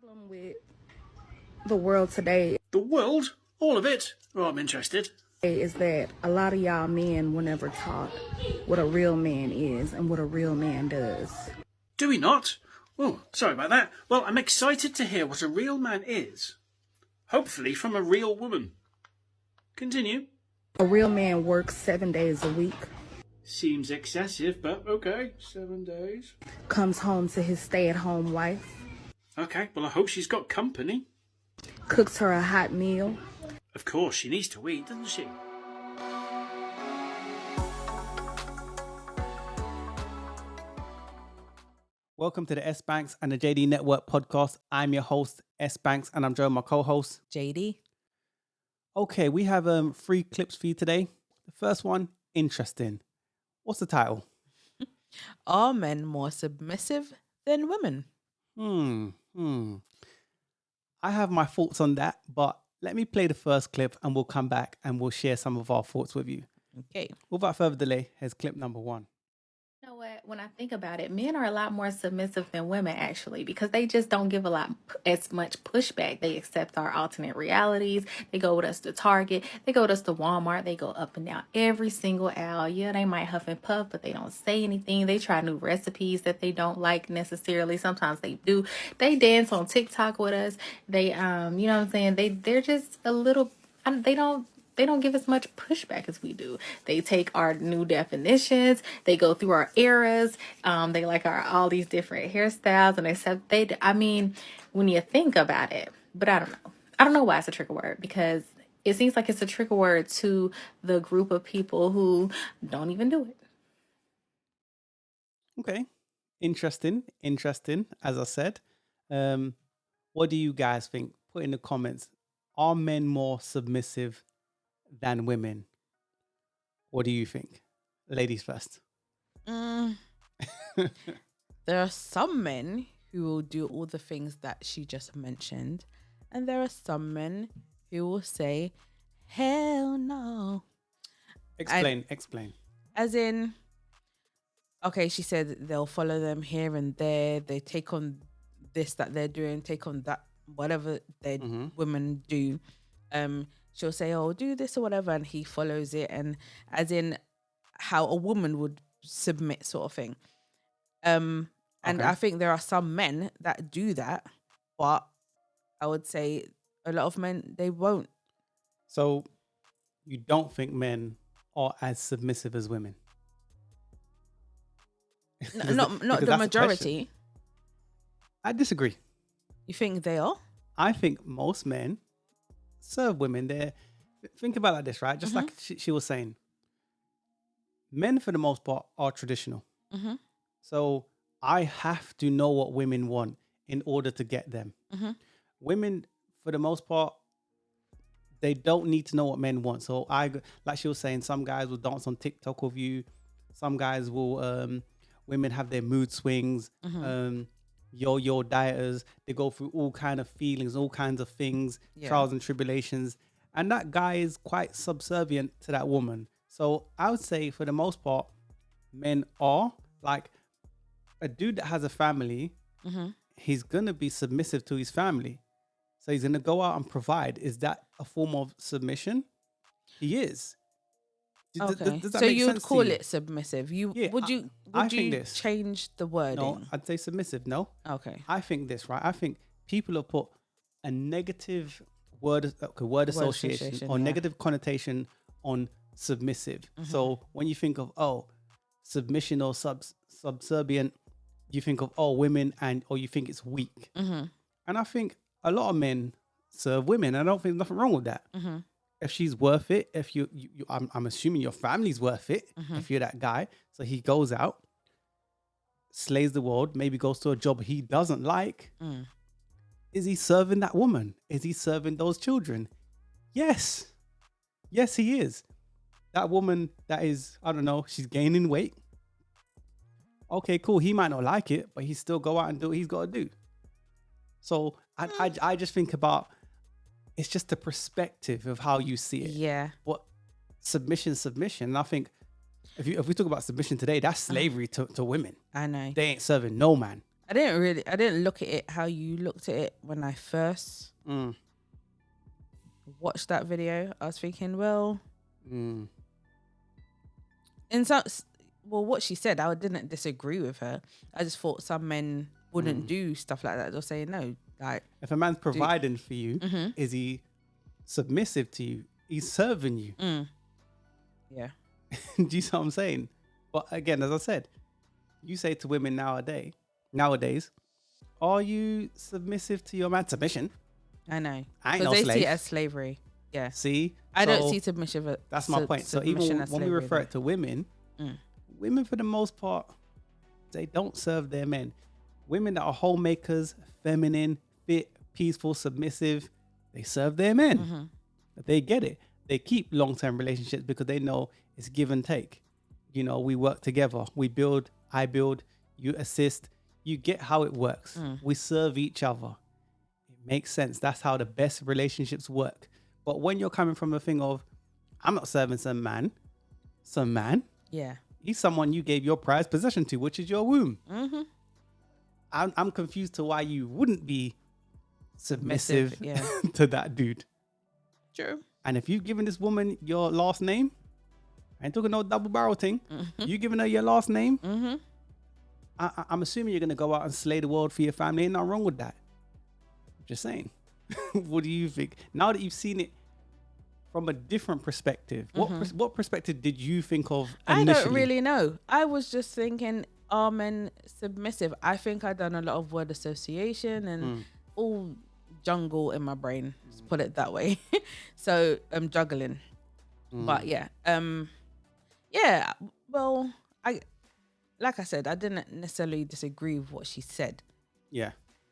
Problem with the world today The world? All of it? Oh, I'm interested. is that a lot of y'all men will never talk what a real man is and what a real man does. Do we not? Oh, sorry about that. Well, I'm excited to hear what a real man is. Hopefully from a real woman. Continue. A real man works 7 days a week, Seems excessive, but okay. 7 days. comes home to his stay-at-home wife, Okay, well, I hope she's got company. cooks her a hot meal, Of course, she needs to eat, doesn't she? Welcome to the S.Banks and the JD Network podcast. I'm your host, S.Banks, and I'm joined by my co-host, JD. Okay, we have 3 clips for you today. The first one, interesting. What's the title? Are men more submissive than women? I have my thoughts on that, but let me play the first clip and we'll come back and we'll share some of our thoughts with you. Okay. Without further delay, here's clip number 1. You know what? When I think about it, men are a lot more submissive than women, actually, because they just don't give as much pushback. They accept our alternate realities. They go with us to Target. They go with us to Walmart. They go up and down every single aisle. Yeah, they might huff and puff, but they don't say anything. They try new recipes that they don't like necessarily. Sometimes they do. They dance on TikTok with us. They, you know what I'm saying? They're just a little. They don't give as much pushback as we do. They take our new definitions. They go through our eras. They like all these different hairstyles, and I mean, when you think about it, but I don't know. I don't know why it's a trigger word, because it seems like it's a trigger word to the group of people who don't even do it. Okay, interesting. As I said, what do you guys think? Put in the comments. Are men more submissive than women? What do you think? Ladies first. There are some men who will do all the things that she just mentioned, and there are some men who will say, hell no. Explain. As in, okay, she said they'll follow them here and there. They take on this that they're doing, take on that, whatever they women do. She'll say, oh, do this or whatever, and he follows it, and as in how a woman would submit, sort of thing. And I think there are some men that do that, but I would say a lot of men, they won't. So you don't think men are as submissive as women? Not the majority. I disagree. You think they are? I think most men serve women. Think about it like this, right? Just like she was saying, men for the most part are traditional. So I have to know what women want in order to get them. Women, for the most part, they don't need to know what men want. So like she was saying, some guys will dance on TikTok with you. Some guys will, women have their mood swings. Yo-yo dieters, they go through all kind of feelings, all kinds of things, trials and tribulations, and that guy is quite subservient to that woman. So I would say for the most part, men are like a dude that has a family. He's gonna be submissive to his family, so he's gonna go out and provide. Is that a form of submission? He is. Okay. Does that So make you would sense to call you? it submissive. Yeah, Would you change the wording? No, I'd say submissive. No. Okay. I think this, right? I think people have put a negative word association or negative connotation on submissive. So when you think of submission or subservient, you think of women, or you think it's weak. And I think a lot of men serve women. I don't think there's nothing wrong with that. If she's worth it, if I'm assuming your family's worth it. If you're that guy, so he goes out, slays the world, maybe goes to a job he doesn't like. Is he serving that woman? Is he serving those children? Yes, he is. That woman that is, I don't know, she's gaining weight. Okay, cool. He might not like it, but he still go out and do what he's got to do. So I just think about, it's just the perspective of how you see it. Yeah. What submission. And I think if we talk about submission today, that's slavery to women. I know. They ain't serving no man. I didn't look at it how you looked at it when I first watched that video. I was thinking, well, in some, well, what she said, I didn't disagree with her. I just thought some men wouldn't do stuff like that. They'll say no. Like, if a man's providing for you, is he submissive to you? He's serving you. Yeah. Do you see what I'm saying? But again, as I said, you say to women nowadays, are you submissive to your man? Submission. I know. I ain't no Because they slave. see it as slavery. Yeah. See? I don't So see submission. that's my point. So even when we refer it to women, women for the most part, they don't serve their men. Women that are homemakers, feminine, fit, peaceful, submissive, they serve their men. They get it. They keep long-term relationships because they know it's give and take. You know, we work together. We build, I build, you assist. You get how it works. We serve each other. It makes sense. That's how the best relationships work. But when you're coming from a thing of, I'm not serving some man. Yeah. He's someone you gave your prized possession to, which is your womb. I'm confused to why you wouldn't be submissive Yeah. to that dude. True. And if you've given this woman your last name, I ain't talking no double barrel thing. You giving her your last name, I'm assuming you're going to go out and slay the world for your family. Ain't nothing wrong with that. Just saying. What do you think? Now that you've seen it from a different perspective, what perspective did you think of initially? I don't really know. I was just thinking, are men submissive? I think I've done a lot of word association and all jungle in my brain. Let's put it that way. So I'm juggling. But yeah. Yeah. Well, like I said, I didn't necessarily disagree with what she said. Yeah.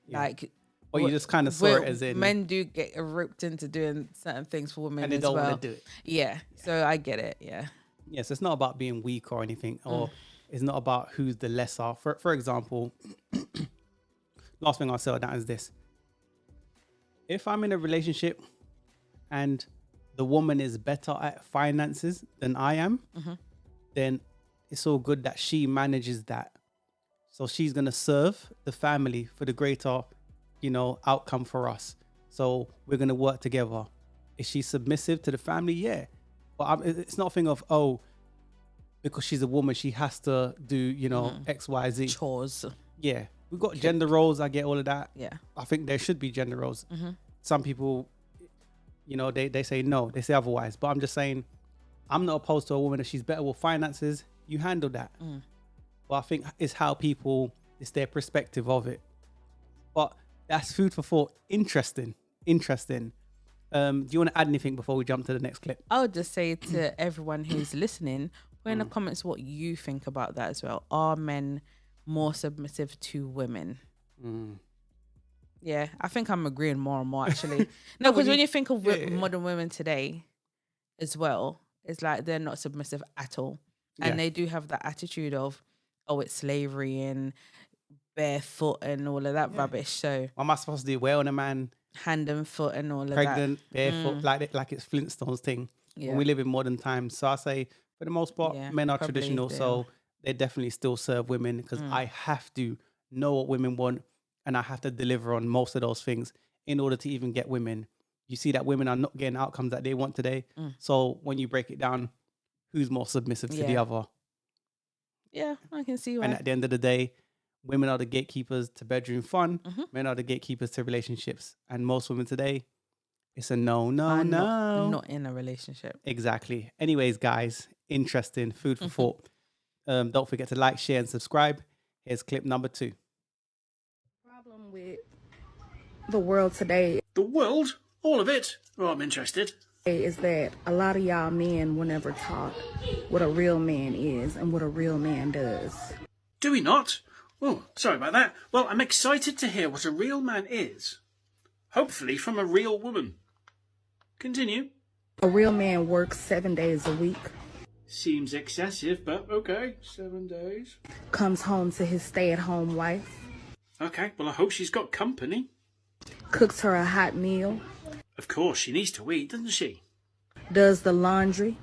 Like, but you just kind of saw it as in men do get roped into doing certain things for women, and they as don't well. want to do it. Yeah. So I get it. Yeah. Yes, it's not about being weak or anything, or it's not about who's the lesser. For example, last thing I'll say on that is this: if I'm in a relationship and the woman is better at finances than I am, then it's all good that she manages that. So she's gonna serve the family for the greater, outcome for us. So we're gonna work together. Is she submissive to the family? Yeah, but it's not a thing of because she's a woman, she has to do X, Y, Z Chores. Yeah, we've got gender roles. I get all of that. Yeah. I think there should be gender roles. Some people, they say no, they say otherwise. But I'm just saying, I'm not opposed to a woman if she's better with finances. You handle that. But I think it's how it's their perspective of it. But that's food for thought. Interesting. Do you want to add anything before we jump to the next clip? I would just say to everyone who's listening, put in the comments what you think about that as well. Are men more submissive to women? Yeah, I think I'm agreeing more and more actually. No, because when you think of modern women today as well, it's like they're not submissive at all. And they do have that attitude of, it's slavery and barefoot and all of that rubbish. So what am I supposed to do? Wear on a man? Hand and foot and all of pregnant, barefoot, like it's Flintstones thing. Yeah. When we live in modern times. So I say, for the most part, men are traditional. So they definitely still serve women because I have to know what women want and I have to deliver on most of those things in order to even get women. You see that women are not getting outcomes that they want today. So when you break it down, who's more submissive to the other? Yeah, I can see why. And at the end of the day, women are the gatekeepers to bedroom fun. Men are the gatekeepers to relationships. And most women today, it's a no. Not in a relationship. Exactly. Anyways, guys, interesting. Food for thought. Don't forget to like, share, and subscribe. Here's clip number 2. Problem with the world today The world? All of it? Oh, I'm interested. is that a lot of y'all men will never talk what a real man is and what a real man does. Do we not? Oh, sorry about that. Well, I'm excited to hear what a real man is. Hopefully from a real woman. Continue. A real man works 7 days a week, Seems excessive, but okay. 7 days. comes home to his stay-at-home wife, Okay, well, I hope she's got company. cooks her a hot meal, Of course, she needs to eat, doesn't she? does the laundry,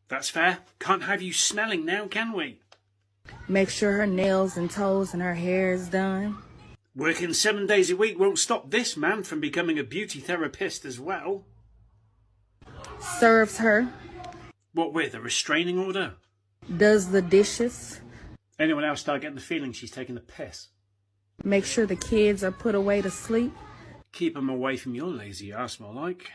That's fair. Can't have you smelling now, can we? makes sure her nails and toes and her hair is done, Working 7 days a week won't stop this man from becoming a beauty therapist as well. Serves her. What with? A restraining order? Does the dishes. Anyone else start getting the feeling she's taking the piss? Make sure the kids are put away to sleep. Keep them away from your lazy ass, more like.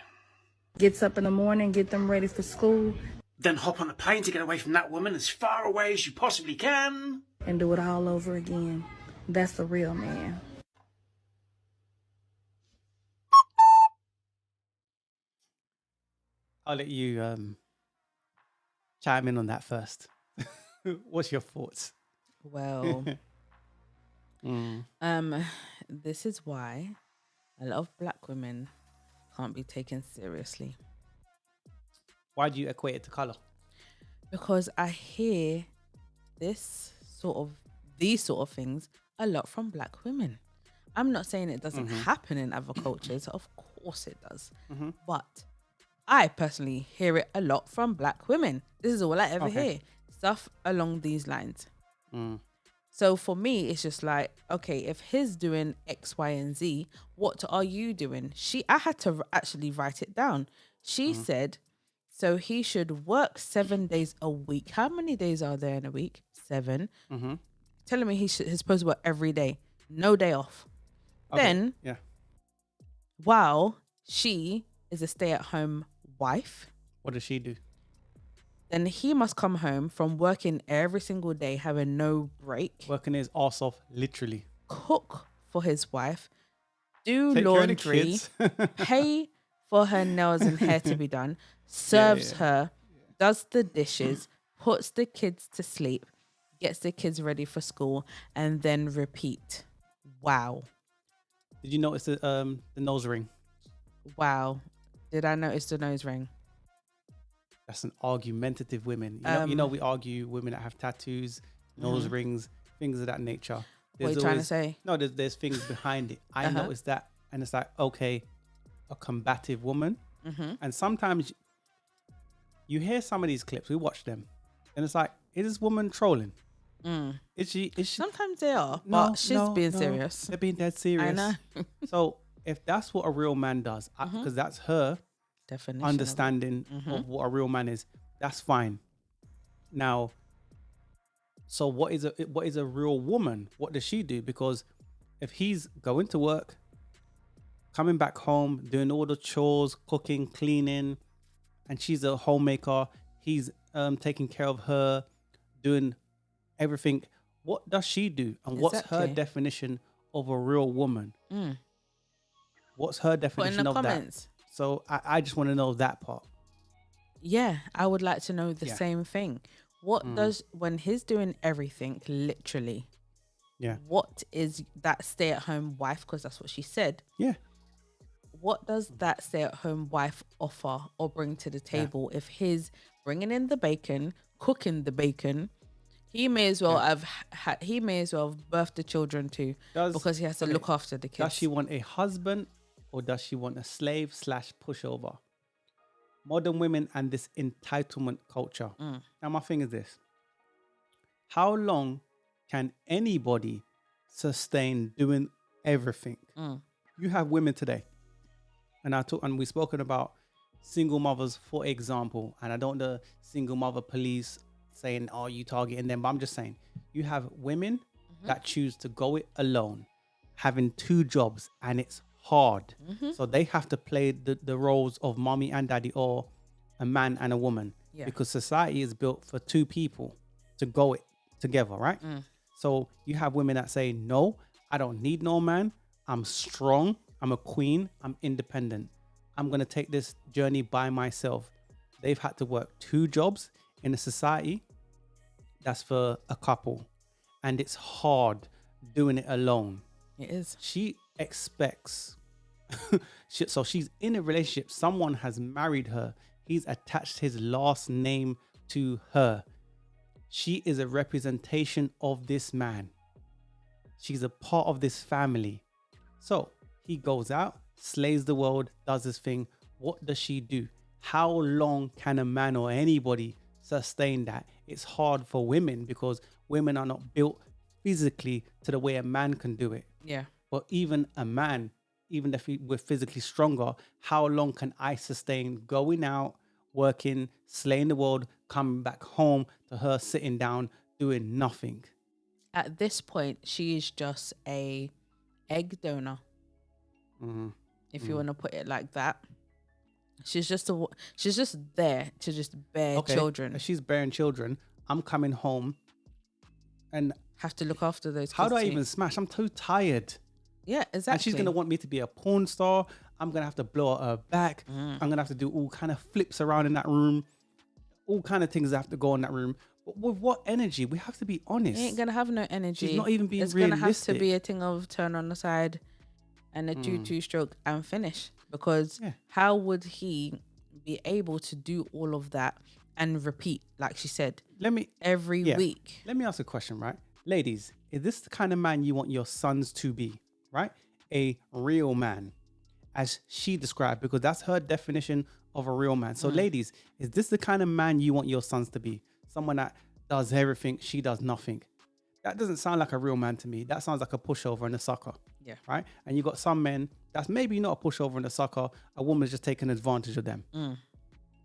Gets up in the morning, get them ready for school. Then hop on a plane to get away from that woman as far away as you possibly can. And do it all over again. That's a real man. I'll let you chime in on that first. What's your thoughts? Well, this is why a lot of black women can't be taken seriously. Why do you equate it to color? Because I hear these sort of things a lot from black women. I'm not saying it doesn't happen in other cultures. Of course it does. But I personally hear it a lot from black women. This is all I ever hear. Stuff along these lines. So for me, it's just like, okay, if he's doing X, Y, and Z, what are you doing? I had to actually write it down. She said, so he should work 7 days a week. How many days are there in a week? 7. Telling me he's supposed to work every day. No day off. Okay. Then, yeah. while she is a stay-at-home wife, What does she do? then he must come home from working every single day, having no break, Working his arse off, literally. cook for his wife, do Take care of the laundry, kids. pay for her nails and hair to be done, serves her, does the dishes, puts the kids to sleep, gets the kids ready for school, and then repeat. Wow. Did you notice the nose ring? Wow. Did I notice the nose ring? That's an argumentative women. You know, we argue women that have tattoos, nose rings, things of that nature. What are you trying to say? No, there's things behind it. I noticed that, and it's like, okay, a combative woman. And sometimes you hear some of these clips, we watch them, and it's like, is this woman trolling? Is she? Sometimes they are, but she's being serious. They're being dead serious. I know. So if that's what a real man does, because that's her Definition understanding of what a real man is, that's fine. Now, so what is a real woman? What does she do? Because if he's going to work, coming back home, doing all the chores, cooking, cleaning, and she's a homemaker, he's taking care of her, doing everything. What does she do? And what's her Exactly. definition of a real woman? What's her Put in definition the of comments. that? So I just want to know that part. Yeah, I would like to know the same thing. What does, when he's doing everything, literally, what is that stay-at-home wife, because that's what she said, Yeah. what does that stay-at-home wife offer or bring to the table? If he's bringing in the bacon, cooking the bacon, he may as well have birthed the children too, because he has to look after the kids. Does she want a husband or does she want a slave / pushover? Modern women and this entitlement culture. Now my thing is this. How long can anybody sustain doing everything? You have women today. And we've spoken about single mothers, for example, and I don't the single mother police saying, oh, you targeting them, but I'm just saying, you have women that choose to go it alone, having 2 jobs, and it's hard. So they have to play the roles of mommy and daddy, or a man and a woman, because society is built for 2 people to go it together, right? So you have women that say, no, I don't need no man. I'm strong. I'm a queen. I'm independent. I'm going to take this journey by myself. They've had to work 2 jobs in a society that's for a couple. And it's hard doing it alone. It is. She expects, so she's in a relationship. Someone has married her. He's attached his last name to her. She is a representation of this man. She's a part of this family. So he goes out, slays the world, does his thing. What does she do? How long can a man or anybody sustain that? It's hard for women because women are not built physically to the way a man can do it. Yeah. But even a man, even if we're physically stronger, how long can I sustain going out, working, slaying the world, coming back home to her sitting down, doing nothing? At this point, she is just a egg donor, if you want to put it like that. She's just there to just bear children. If she's bearing children, I'm coming home and Have to look after those kids. how do I too. even smash? I'm too tired. Yeah, exactly. And she's going to want me to be a porn star. I'm going to have to blow her back. I'm going to have to do all kind of flips around in that room. All kind of things that have to go in that room. But with what energy? We have to be honest. He ain't gonna have no energy. She's not even being It's realistic. gonna have to be a thing of turn on the side and a 2-2 stroke and finish. Because how would he be able to do all of that and repeat, like she said, every week? Let me ask a question, right? Ladies, is this the kind of man you want your sons to be, right? A real man, as she described, because that's her definition of a real man. So ladies, is this the kind of man you want your sons to be? Someone that does everything, she does nothing. That doesn't sound like a real man to me. That sounds like a pushover and a sucker. Yeah. Right? And you got some men that's maybe not a pushover and a sucker. A woman's just taking advantage of them.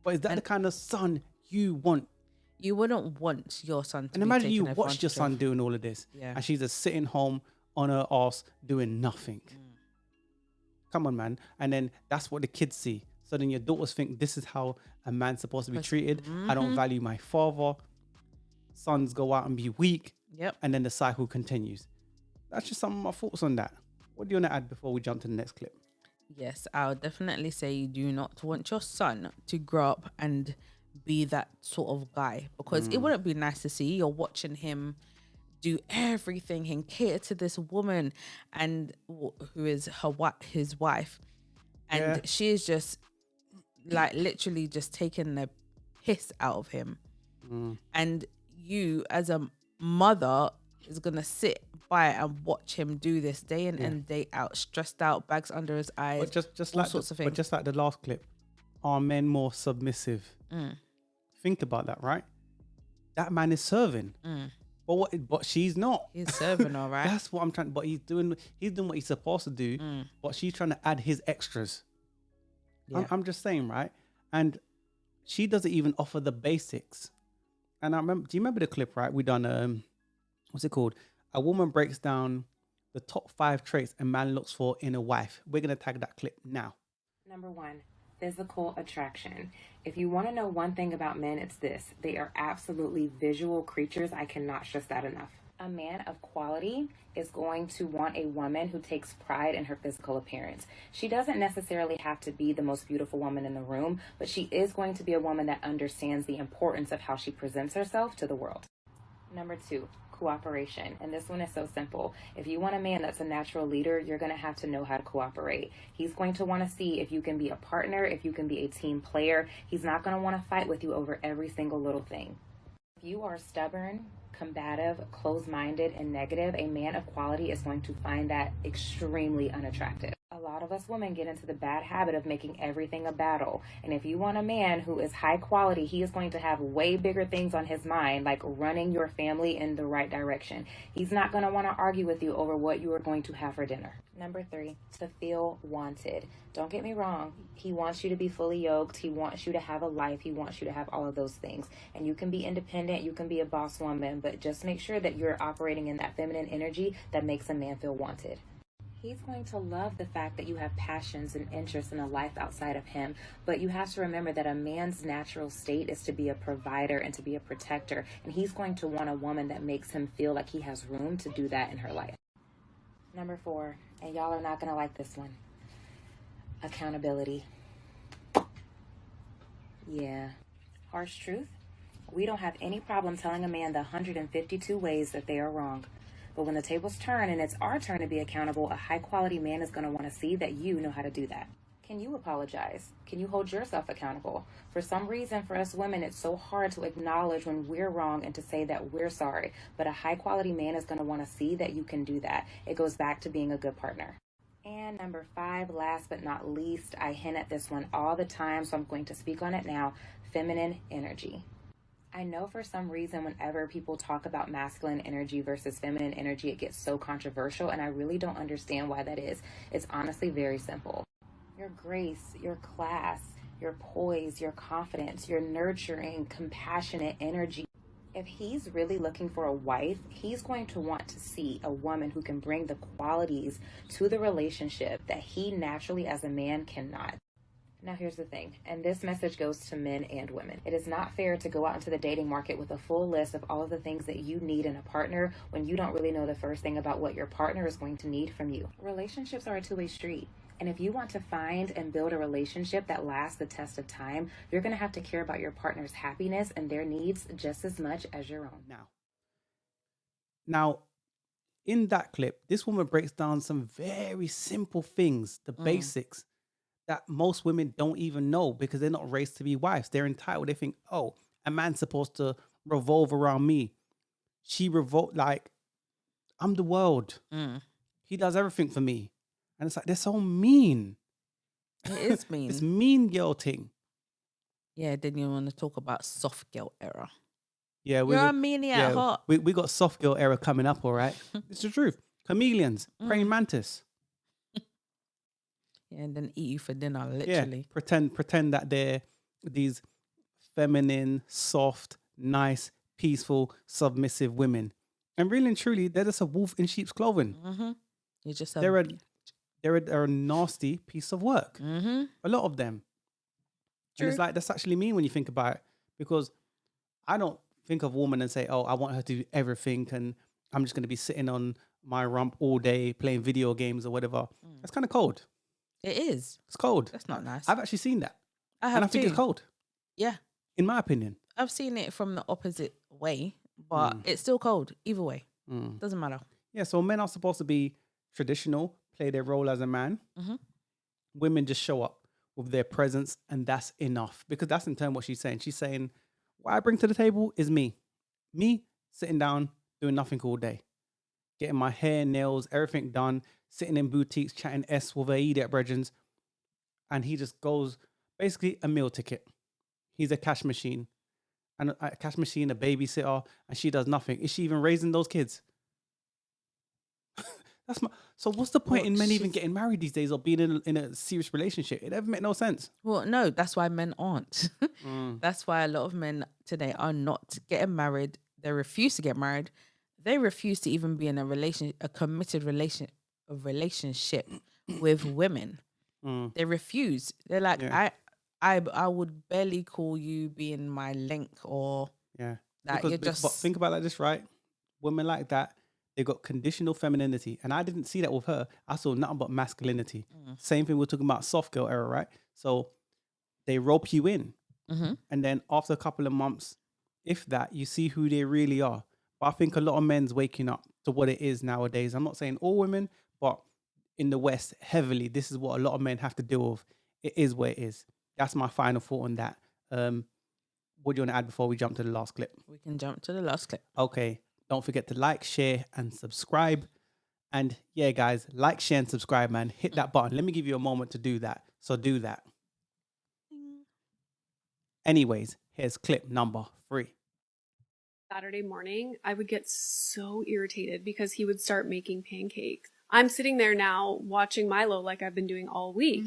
But is that the kind of son you want? You wouldn't want your son to And be imagine you taken watched your advantage son of. doing all of this. Yeah. And she's just sitting home on her ass doing nothing. Come on, man. And then that's what the kids see. So then your daughters think this is how a man's supposed to be treated. I don't value my father. Sons go out and be weak. Yep. And then the cycle continues. That's just some of my thoughts on that. What do you want to add before we jump to the next clip? Yes, I would definitely say you do not want your son to grow up and be that sort of guy, because it wouldn't be nice to see. You're watching him do everything and cater to this woman and who is his wife, and she is just like literally just taking the piss out of him. And you as a mother is gonna sit by and watch him do this day in and day out, stressed out, bags under his eyes, But just all like sorts of things. But just like the last clip, are men more submissive? Think about that, right? That man is serving. But she's not. He's serving, all right. That's what I'm trying. But he's doing what he's supposed to do. But she's trying to add his extras. Yeah. I'm just saying, right? And she doesn't even offer the basics. And I remember. Do you remember the clip? Right? We done. What's it called? A woman breaks down the top 5 traits a man looks for in a wife. We're gonna tag that clip now. Number 1, physical attraction. If you want to know one thing about men, it's this: they are absolutely visual creatures. I cannot stress that enough. A man of quality is going to want a woman who takes pride in her physical appearance. She doesn't necessarily have to be the most beautiful woman in the room, but she is going to be a woman that understands the importance of how she presents herself to the world. Number 2, cooperation. And this one is so simple. If you want a man that's a natural leader, you're going to have to know how to cooperate. He's going to want to see if you can be a partner, if you can be a team player. He's not going to want to fight with you over every single little thing. If you are stubborn, combative, closed-minded, and negative, a man of quality is going to find that extremely unattractive. A lot of us women get into the bad habit of making everything a battle. And if you want a man who is high quality, he is going to have way bigger things on his mind, like running your family in the right direction. He's not going to want to argue with you over what you are going to have for dinner. Number 3, to feel wanted. Don't get me wrong. He wants you to be fully yoked. He wants you to have a life. He wants you to have all of those things. And you can be independent. You can be a boss woman, but just make sure that you're operating in that feminine energy that makes a man feel wanted. He's going to love the fact that you have passions and interests in a life outside of him, but you have to remember that a man's natural state is to be a provider and to be a protector, and he's going to want a woman that makes him feel like he has room to do that in her life. Number 4, and y'all are not going to like this one: accountability. Yeah, harsh truth. We don't have any problem telling a man the 152 ways that they are wrong. But when the tables turn and it's our turn to be accountable, a high-quality man is going to want to see that you know how to do that. Can you apologize? Can you hold yourself accountable? For some reason, for us women, it's so hard to acknowledge when we're wrong and to say that we're sorry. But a high-quality man is going to want to see that you can do that. It goes back to being a good partner. And number 5, last but not least, I hint at this one all the time, so I'm going to speak on it now: feminine energy. I know for some reason, whenever people talk about masculine energy versus feminine energy, it gets so controversial, and I really don't understand why that is. It's honestly very simple. Your grace, your class, your poise, your confidence, your nurturing, compassionate energy. If he's really looking for a wife, he's going to want to see a woman who can bring the qualities to the relationship that he naturally as a man cannot. Now, here's the thing, and this message goes to men and women. It is not fair to go out into the dating market with a full list of all of the things that you need in a partner when you don't really know the first thing about what your partner is going to need from you. Relationships are a two-way street. And if you want to find and build a relationship that lasts the test of time, you're going to have to care about your partner's happiness and their needs just as much as your own. Now, in that clip, this woman breaks down some very simple things, the basics, that most women don't even know because they're not raised to be wives. They're entitled. They think, oh, a man's supposed to revolve around me. Like, I'm the world. He does everything for me. And it's like, they're so mean. It is mean. It's mean girl thing. Yeah, then you want to talk about soft girl era. Yeah, You're a meanie at heart. We got soft girl era coming up, all right? It's the truth. Chameleons, praying mantis. Yeah, and then eat you for dinner, literally. Yeah, pretend that they're these feminine, soft, nice, peaceful, submissive women. And really and truly, they're just a wolf in sheep's clothing. You're just they're a nasty piece of work. A lot of them. True. And it's like, that's actually mean when you think about it. Because I don't think of a woman and say, oh, I want her to do everything and I'm just going to be sitting on my rump all day playing video games or whatever. That's kind of cold. It is. It's cold. That's not nice. I've actually seen that. I have and I think too. it's cold. Yeah. In my opinion. I've seen it from the opposite way, but it's still cold either way. Doesn't matter. Yeah, so men are supposed to be traditional, play their role as a man. Women just show up with their presence and that's enough. Because that's in turn what she's saying. She's saying, what I bring to the table is me. Me sitting down, doing nothing all day. Getting my hair, nails, everything done. Sitting in boutiques, chatting S with her idiot brethrens. And he just goes, basically a meal ticket. He's a cash machine. And a cash machine, a babysitter, and she does nothing. Is she even raising those kids? So what's the point in men even getting married these days or being in a serious relationship? It never make no sense. Well, no, that's why men aren't. That's why a lot of men today are not getting married. They refuse to get married. They refuse to even be in a committed relationship with women. They refuse. They're like, I would barely call you being my link or that because, you're just. But think about it like this, right? Women like that, they got conditional femininity. And I didn't see that with her. I saw nothing but masculinity. Same thing we're talking about soft girl era, right? So they rope you in. And then after a couple of months, if that, you see who they really are. But I think a lot of men's waking up to what it is nowadays. I'm not saying all women, but in the West, heavily, this is what a lot of men have to deal with. It is what it is. That's my final thought on that. What do you want to add before we jump to the last clip? We can jump to the last clip. Okay. Don't forget to like, share, and subscribe. And yeah, guys, like, share, and subscribe, man. Hit that button. Let me give you a moment to do that. So do that. Anyways, here's clip number 3. Saturday morning, I would get so irritated because he would start making pancakes. I'm sitting there now watching Milo like I've been doing all week.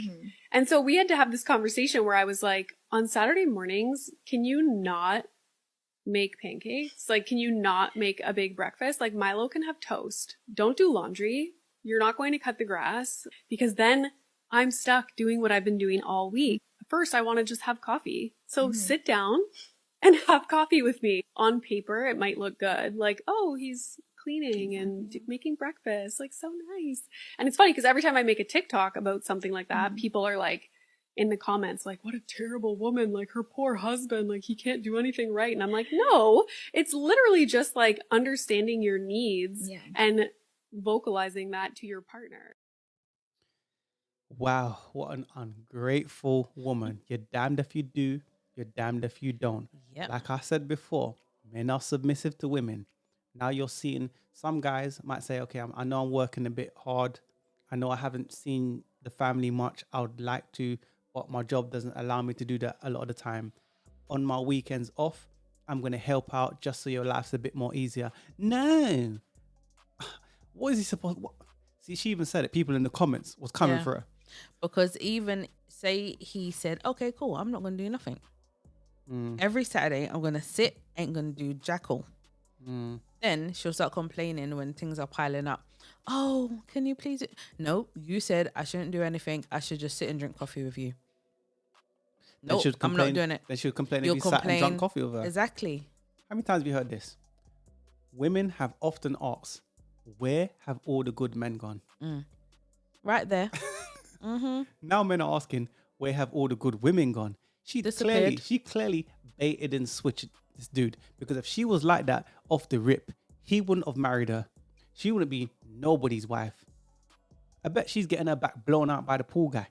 And so we had to have this conversation where I was like, on Saturday mornings, can you not make pancakes? Like, can you not make a big breakfast? Like, Milo can have toast. Don't do laundry. You're not going to cut the grass because then I'm stuck doing what I've been doing all week. First, I want to just have coffee. So sit down and have coffee with me. On paper, it might look good. Like, oh, he's cleaning and making breakfast. Like, so nice. And it's funny because every time I make a TikTok about something like that, people are like, in the comments, like, what a terrible woman, like her poor husband, like he can't do anything right. And I'm like, no, it's literally just like understanding your needs and vocalizing that to your partner. Wow, what an ungrateful woman. You're damned if you do, you're damned if you don't. Like I said before, men are submissive to women. Now you're seeing some guys might say, okay, I know I'm working a bit hard. I know I haven't seen the family much. I would like to, but my job doesn't allow me to do that a lot of the time. On my weekends off, I'm going to help out just so your life's a bit more easier. No. What is he supposed? What? See, she even said it. People in the comments was coming for her. Because even say he said, okay, cool, I'm not going to do nothing. Every Saturday, I'm going to sit, ain't going to do jack all. Then she'll start complaining when things are piling up. Oh, can you please? No, you said I shouldn't do anything. I should just sit and drink coffee with you. No, I'm not doing it. Then she'll complain if you sat and drunk coffee with her. Exactly. How many times have you heard this? Women have often asked, where have all the good men gone? Right there. Now men are asking, where have all the good women gone? She clearly baited and switched this dude, because if she was like that off the rip, he wouldn't have married her. She wouldn't be nobody's wife. I bet she's getting her back blown out by the pool guy.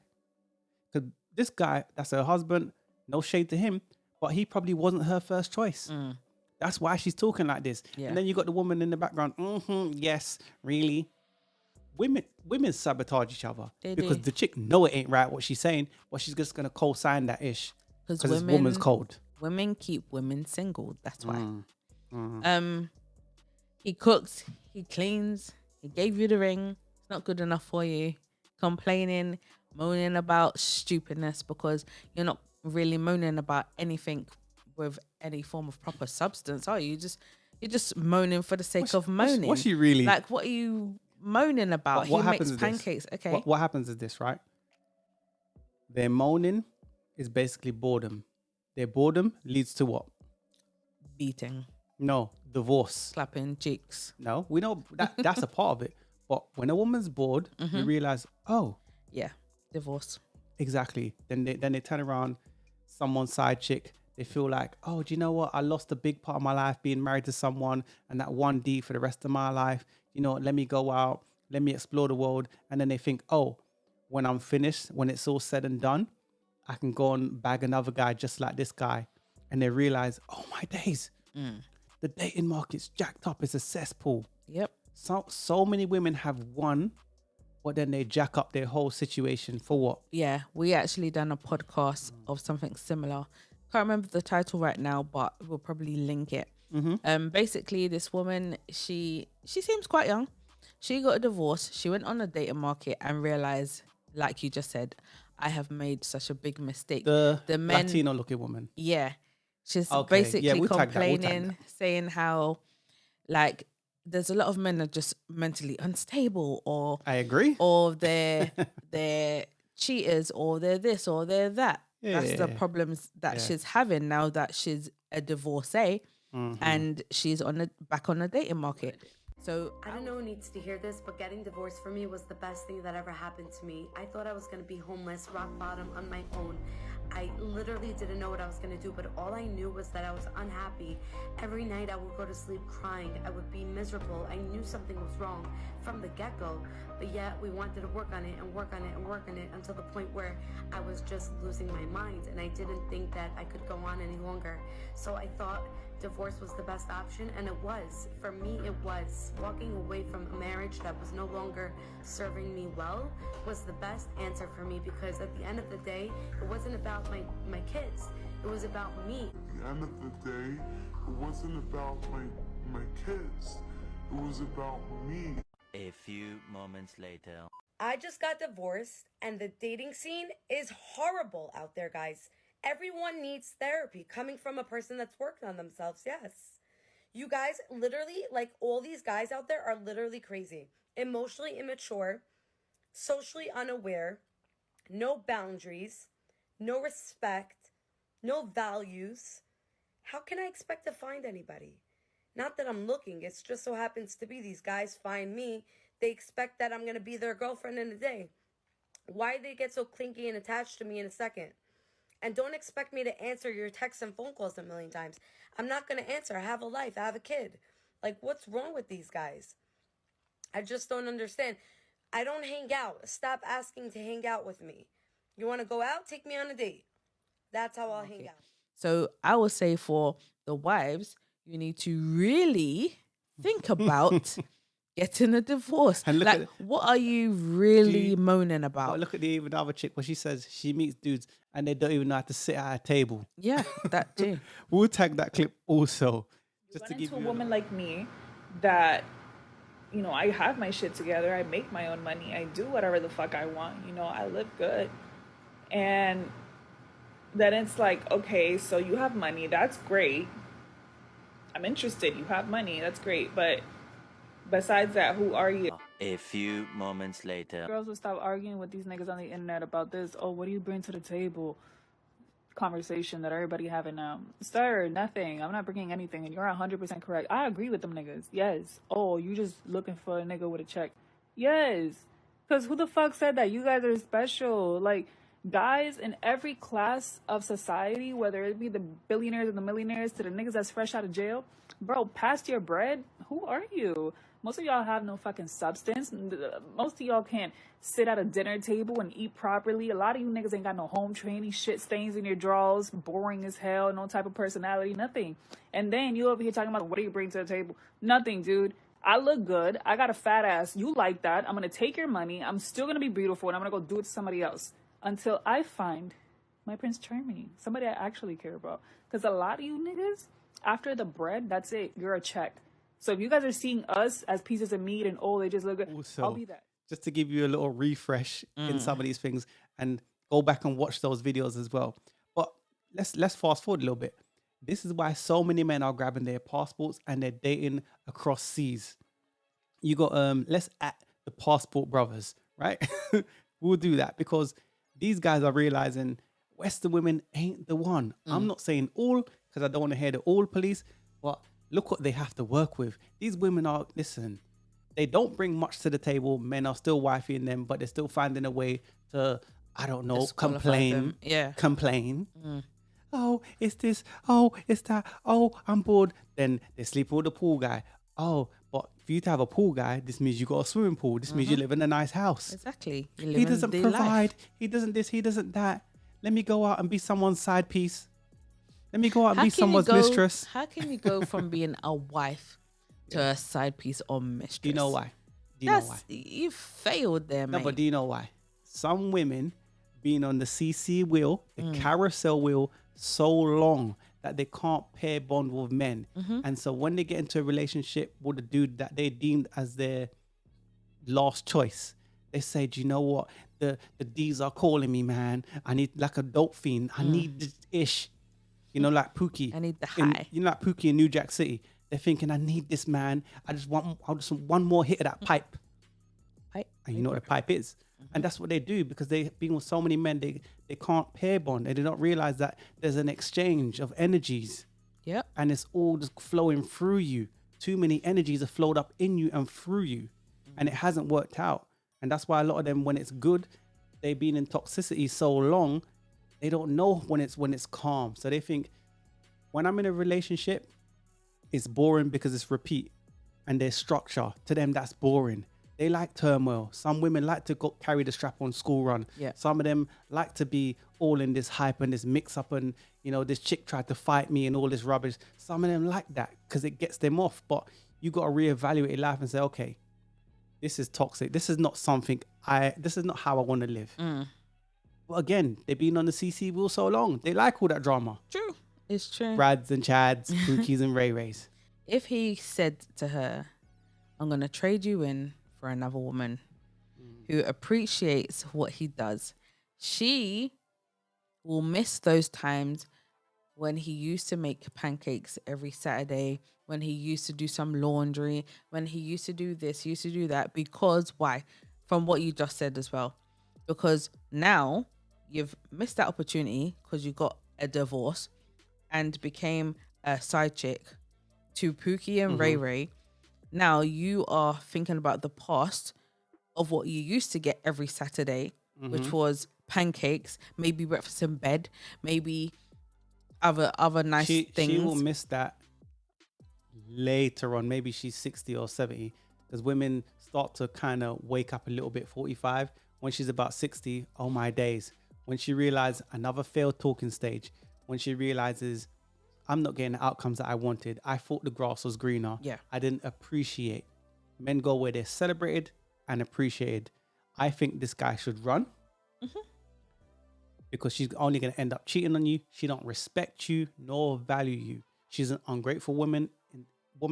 Because this guy, that's her husband, no shade to him, but he probably wasn't her first choice. That's why she's talking like this. Yeah. And then you got the woman in the background. Yes, really. Women sabotage each other because the chick know it ain't right what she's saying, but she's just gonna co-sign that ish because it's woman's code. Women keep women single. That's why. He cooks, he cleans, he gave you the ring. It's not good enough for you. Complaining, moaning about stupidness because you're not really moaning about anything with any form of proper substance, are you? You're just moaning for the sake of moaning. What's she really like? What are you moaning about? What he happens makes pancakes. This? Okay. What happens is this, right? Their moaning is basically boredom. Their boredom leads to what? Beating. No, divorce. Slapping cheeks. No, we know that's a part of it. But when a woman's bored, you realize, oh, yeah, divorce. Exactly. Then they turn around, someone's side chick. They feel like, oh, do you know what? I lost a big part of my life being married to someone, and that 1D for the rest of my life. You know, let me go out, let me explore the world. And then they think, oh, when I'm finished, when it's all said and done, I can go and bag another guy just like this guy. And they realize, oh my days, the dating market's jacked up. It's a cesspool. Yep. So many women have won, but then they jack up their whole situation for what? Yeah, we actually done a podcast of something similar. Can't remember the title right now, but we'll probably link it. Basically, this woman, she seems quite young. She got a divorce. She went on the dating market and realized, like you just said, I have made such a big mistake. The men, Latino-looking woman. Yeah, she's basically complaining, saying how, like, there's a lot of men that are just mentally unstable, or I agree, or they're cheaters, or they're this, or they're that. That's the problems that she's having now that she's a divorcee and she's back on the dating market. So I don't know who needs to hear this, but getting divorced for me was the best thing that ever happened to me. I thought I was going to be homeless, rock bottom, on my own. I literally didn't know what I was going to do, but all I knew was that I was unhappy. Every night I would go to sleep crying. I would be miserable. I knew something was wrong from the get-go, but yet we wanted to work on it and work on it and work on it until the point where I was just losing my mind, and I didn't think that I could go on any longer. So I thought divorce was the best option, and it was. For me, it was. Walking away from a marriage that was no longer serving me well was the best answer for me, because at the end of the day, it wasn't about my kids. It was about me. At the end of the day, it wasn't about my kids. It was about me. A few moments later. I just got divorced, and the dating scene is horrible out there, guys. Everyone needs therapy coming from a person that's worked on themselves. Yes. You guys literally, like, all these guys out there are literally crazy, emotionally immature, socially unaware, no boundaries, no respect, no values. How can I expect to find anybody? Not that I'm looking. It's just so happens to be these guys find me. They expect that I'm going to be their girlfriend in a day. Why do they get so clingy and attached to me in a second? And don't expect me to answer your texts and phone calls a million times. I'm not going to answer. I have a life. I have a kid. Like, what's wrong with these guys? I just don't understand. I don't hang out. Stop asking to hang out with me. You want to go out? Take me on a date. That's how I'll hang out. So I would say for the wives, you need to really think about getting a divorce. And look Like, at- what are you really moaning about? But look at even the other chick where she says she meets dudes and they don't even know how to sit at a table. Yeah, that too. We'll tag that clip also. Just to Run give into a you woman like me that, you know, I have my shit together. I make my own money. I do whatever the fuck I want. You know, I live good. And then it's like, okay, so you have money. That's great. I'm interested. You have money. That's great. But besides that, who are you? A few moments later. Girls will stop arguing with these niggas on the internet about this. Oh, what do you bring to the table? Conversation that everybody having now. Sir, nothing. I'm not bringing anything. And you're 100% correct. I agree with them niggas. Yes. Oh, you just looking for a nigga with a check. Yes. Because who the fuck said that? You guys are special. Like, guys in every class of society, whether it be the billionaires and the millionaires to the niggas that's fresh out of jail, bro, past your bread, who are you? Most of y'all have no fucking substance. Most of y'all can't sit at a dinner table and eat properly. A lot of you niggas ain't got no home training, shit stains in your drawers, boring as hell, no type of personality, nothing. And then you over here talking about, what do you bring to the table? Nothing, dude. I look good. I got a fat ass. You like that. I'm going to take your money. I'm still going to be beautiful, and I'm going to go do it to somebody else until I find my Prince Charming, somebody I actually care about. Because a lot of you niggas, after the bread, that's it. You're a check. So if you guys are seeing us as pieces of meat and, oh, they just look good, Also, I'll be that. just to give you a little refresh in some of these things and go back and watch those videos as well. But let's fast forward a little bit. This is why so many men are grabbing their passports and they're dating across seas. You got let's at the passport brothers, right? We'll do that because these guys are realizing Western women ain't the one. I'm not saying all because I don't want to hear the all police, but look what they have to work with. These women are, listen, they don't bring much to the table. Men are still wifing them, but they're still finding a way to, I don't know, Disqualify complain. them. Yeah. Complain. Oh, it's this. Oh, it's that. Oh, I'm bored. Then they sleep with the pool guy. Oh, but for you to have a pool guy, this means you got a swimming pool. This means you live in a nice house. Exactly. He doesn't provide. He doesn't this. He doesn't that. Let me go out and be someone's side piece. Let me go out and be someone's mistress. How can you go from being a wife to a side piece or mistress? Do you know why? Do you know why? You failed there, No, mate. but do you know why? Some women being on the CC wheel, the carousel wheel, so long that they can't pair bond with men. And so when they get into a relationship with a dude that they deemed as their last choice, they say, do you know what? The D's are calling me, man. I need like a dope fiend. I need this ish. You know, like Pookie. I need the in- high. you know, like Pookie in New Jack City. They're thinking, I need this, man. I just want one more hit of that pipe. Pipe. And you know what a pipe is. And that's what they do because they've been with so many men, they can't pair bond. They do not realize that there's an exchange of energies. Yep. And it's all just flowing through you. Too many energies are flowed up in you and through you. And it hasn't worked out. And that's why a lot of them, when it's good, they've been in toxicity so long, they don't know when it's calm. So they think, when I'm in a relationship, it's boring because it's repeat. And there's structure. To them, that's boring. They like turmoil. Some women like to go carry the strap on school run. Yeah. Some of them like to be all in this hype and this mix up and, you know, this chick tried to fight me and all this rubbish. Some of them like that because it gets them off. But you got to reevaluate your life and say, okay, this is toxic. This is not something this is not how I want to live. But again, they've been on the CC wheel so long. They like all that drama. True. It's true. Brads and Chads, Pookies and Ray Rays. If he said to her, I'm going to trade you in for another woman who appreciates what he does, she will miss those times when he used to make pancakes every Saturday, when he used to do some laundry, when he used to do this, used to do that. Because why? From what you just said as well. Because now you've missed that opportunity because you got a divorce and became a side chick to Pookie and Ray Ray. Now you are thinking about the past of what you used to get every Saturday, which was pancakes, maybe breakfast in bed, maybe other nice things. She will miss that later on. Maybe she's 60 or 70 because women start to kind of wake up a little bit 45. When she's about 60, oh my days. When she realizes another failed talking stage, when she realizes I'm not getting the outcomes that I wanted. I thought the grass was greener. Yeah. I didn't appreciate Men go where they're celebrated and appreciated. I think this guy should run because she's only going to end up cheating on you. She don't respect you nor value you. She's an ungrateful woman.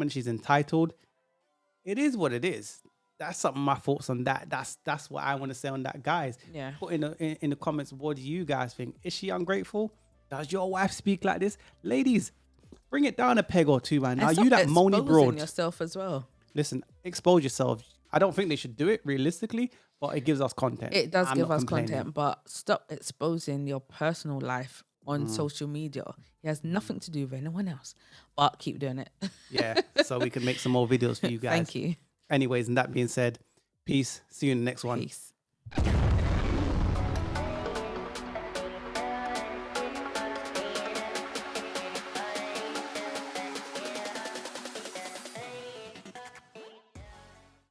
She's entitled. It is what it is. That's some of my thoughts on that. That's what I want to say on that, guys. Yeah. Put in the comments, what do you guys think? Is she ungrateful? Does your wife speak like this? Ladies, bring it down a peg or two, man. Now you that moany broad. Yourself as well. Listen, expose yourself. I don't think they should do it realistically, but it gives us content. It does give us content, but stop exposing your personal life on social media. It has nothing to do with anyone else, but keep doing it. Yeah, so we can make some more videos for you guys. Thank you. Anyways, and that being said, peace. See you in the next one. Peace.